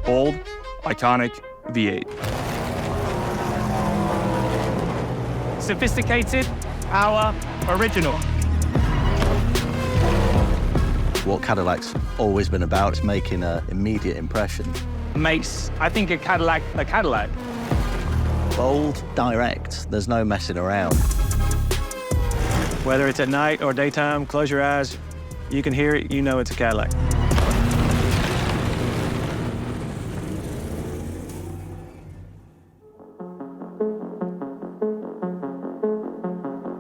bold, iconic V8. Sophisticated, power, original. What Cadillac's always been about is making an immediate impression. Makes, I think, a Cadillac a Cadillac. Bold, direct, there's no messing around. Whether it's at night or daytime, close your eyes, you can hear it, you know it's a Cadillac.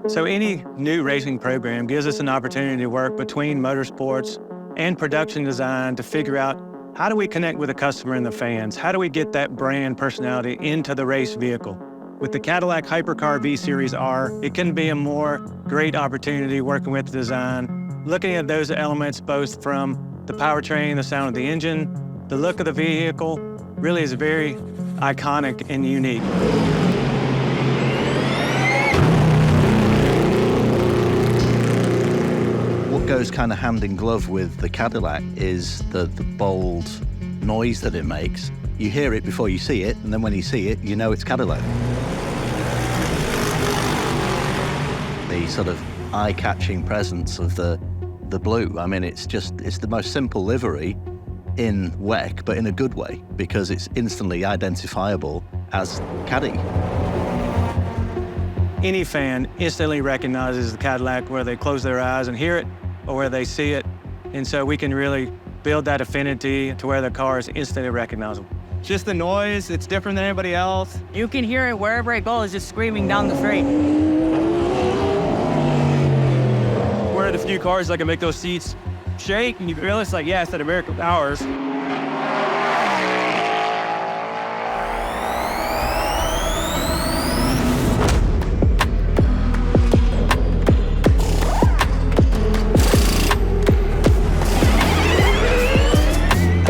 So any new racing program gives us an opportunity to work between motorsports and production design to figure out how do we connect with the customer and the fans? How do we get that brand personality into the race vehicle? With the Cadillac Hypercar V-Series R, it couldn't be a more great opportunity working with the design, looking at those elements both from the powertrain, the sound of the engine, the look of the vehicle, really is very iconic and unique. What goes kind of hand in glove with the Cadillac is the bold noise that it makes. You hear it before you see it, and then when you see it, you know it's Cadillac. The sort of eye-catching presence of the blue. I mean, it's the most simple livery in WEC, but in a good way, because it's instantly identifiable as Caddy. Any fan instantly recognizes the Cadillac where they close their eyes and hear it, or where they see it. And so we can really build that affinity to where the car is instantly recognizable. Just the noise, it's different than anybody else. You can hear it wherever it goes, just screaming down the street. We're at a few cars that can make those seats shake, and you realize, like, yeah, it's that American powers.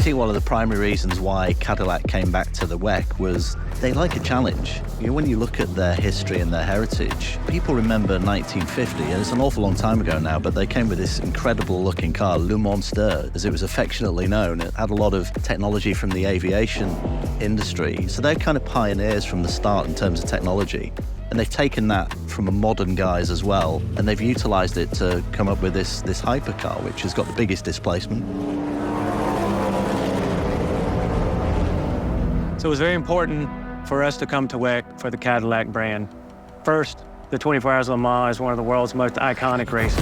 One of the primary reasons why Cadillac came back to the WEC was they like a challenge. You know, when you look at their history and their heritage, people remember 1950, and it's an awful long time ago now, but they came with this incredible looking car, Le Monster, as it was affectionately known. It had a lot of technology from the aviation industry. So they're kind of pioneers from the start in terms of technology. And they've taken that from a modern guise as well, and they've utilized it to come up with this hypercar, which has got the biggest displacement. So it was very important for us to come to WEC for the Cadillac brand. First, the 24 Hours of Le Mans is one of the world's most iconic races.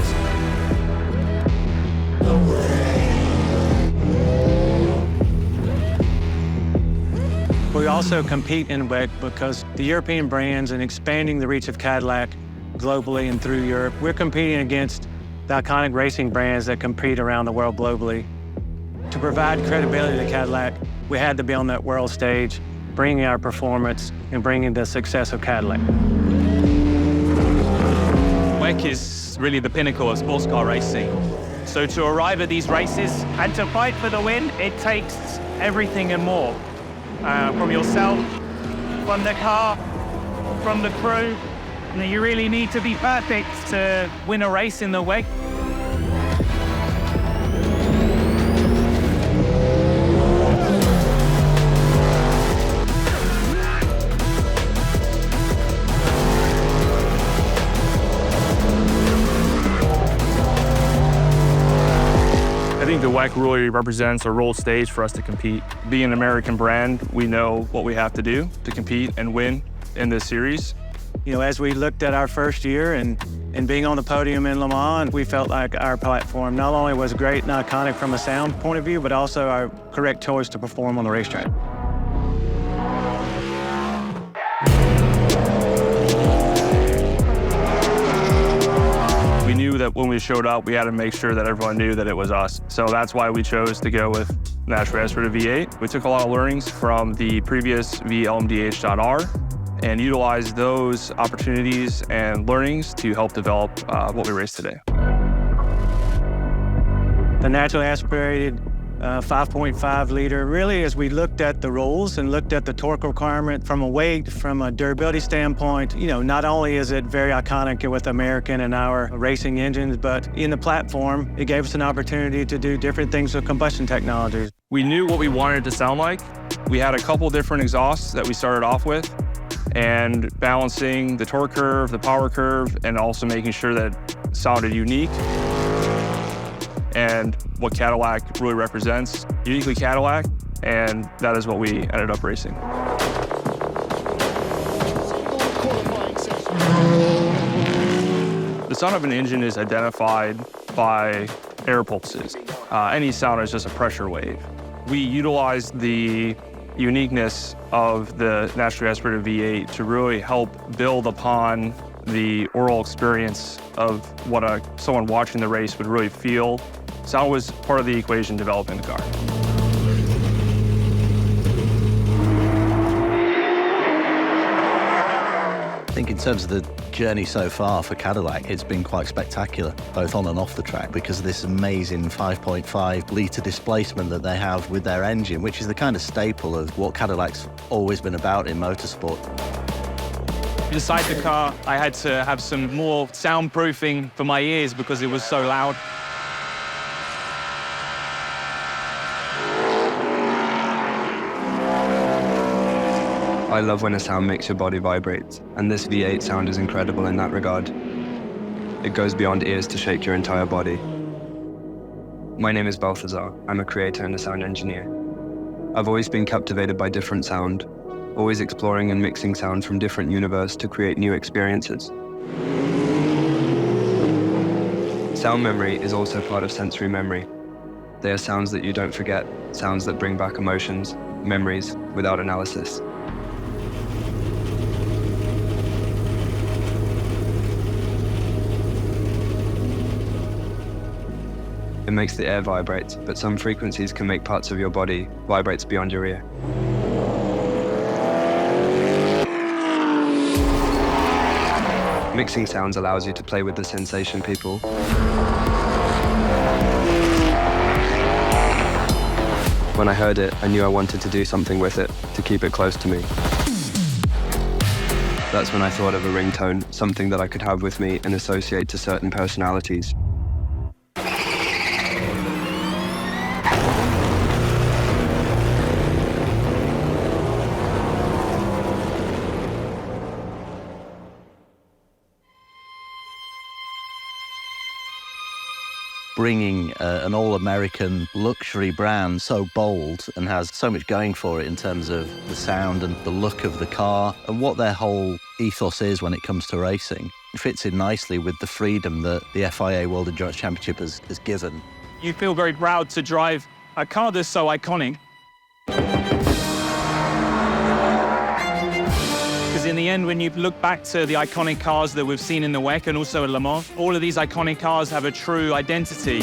We also compete in WEC because the European brands and expanding the reach of Cadillac globally and through Europe, we're competing against the iconic racing brands that compete around the world globally. To provide credibility to Cadillac, we had to be on that world stage, bringing our performance and bringing the success of Cadillac. WEC is really the pinnacle of sports car racing. So to arrive at these races, And to fight for the win, it takes everything and more. From yourself, from the car, from the crew. And you really need to be perfect to win a race in the WEC. I think the WEC really represents a world stage for us to compete. Being an American brand, we know what we have to do to compete and win in this series. You know, as we looked at our first year and being on the podium in Le Mans, we felt like our platform not only was great and iconic from a sound point of view, but also our correct choice to perform on the racetrack. We knew that when we showed up, we had to make sure that everyone knew that it was us. So that's why we chose to go with naturally aspirated V8. We took a lot of learnings from the previous LMDH.R and utilized those opportunities and learnings to help develop what we race today. The naturally aspirated 5.5 liter, really, as we looked at the rules and looked at the torque requirement from a weight, from a durability standpoint, you know, not only is it very iconic with American and our racing engines, but in the platform, it gave us an opportunity to do different things with combustion technologies. We knew what we wanted it to sound like, We had a couple different exhausts that we started off with, and balancing the torque curve, the power curve, and also making sure that it sounded unique. And what Cadillac really represents, uniquely Cadillac, and that is what we ended up racing. The sound of an engine is identified by air pulses. Any sound is just a pressure wave. We utilized the uniqueness of the naturally aspirated V8 to really help build upon the Aural experience of what someone watching the race would really feel. Sound was part of the equation developing the car. I think in terms of the journey so far for Cadillac, it's been quite spectacular, both on and off the track, because of this amazing 5.5 litre displacement that they have with their engine, which is the kind of staple of what Cadillac's always been about in motorsport. Inside the car, I had to have some more soundproofing for my ears because it was so loud. I love when a sound makes your body vibrate, and this V8 sound is incredible in that regard. It goes beyond ears to shake your entire body. My name is Balthazar. I'm a creator and a sound engineer. I've always been captivated by different sound, always exploring and mixing sound from different universes to create new experiences. Sound memory is also part of sensory memory. They are sounds that you don't forget, sounds that bring back emotions, memories, without analysis. It makes the air vibrate, but some frequencies can make parts of your body vibrate beyond your ear. Mixing sounds allows you to play with the sensation, people. When I heard it, I knew I wanted to do something with it, to keep it close to me. That's when I thought of a ringtone, something that I could have with me and associate to certain personalities. Bringing an all-American luxury brand so bold and has so much going for it in terms of the sound and the look of the car and what their whole ethos is when it comes to racing. It fits in nicely with the freedom that the FIA World Endurance Championship has given. You feel very proud to drive a car that's so iconic. Because in the end, when you look back to the iconic cars that we've seen in the WEC and also at Le Mans, all of these iconic cars have a true identity.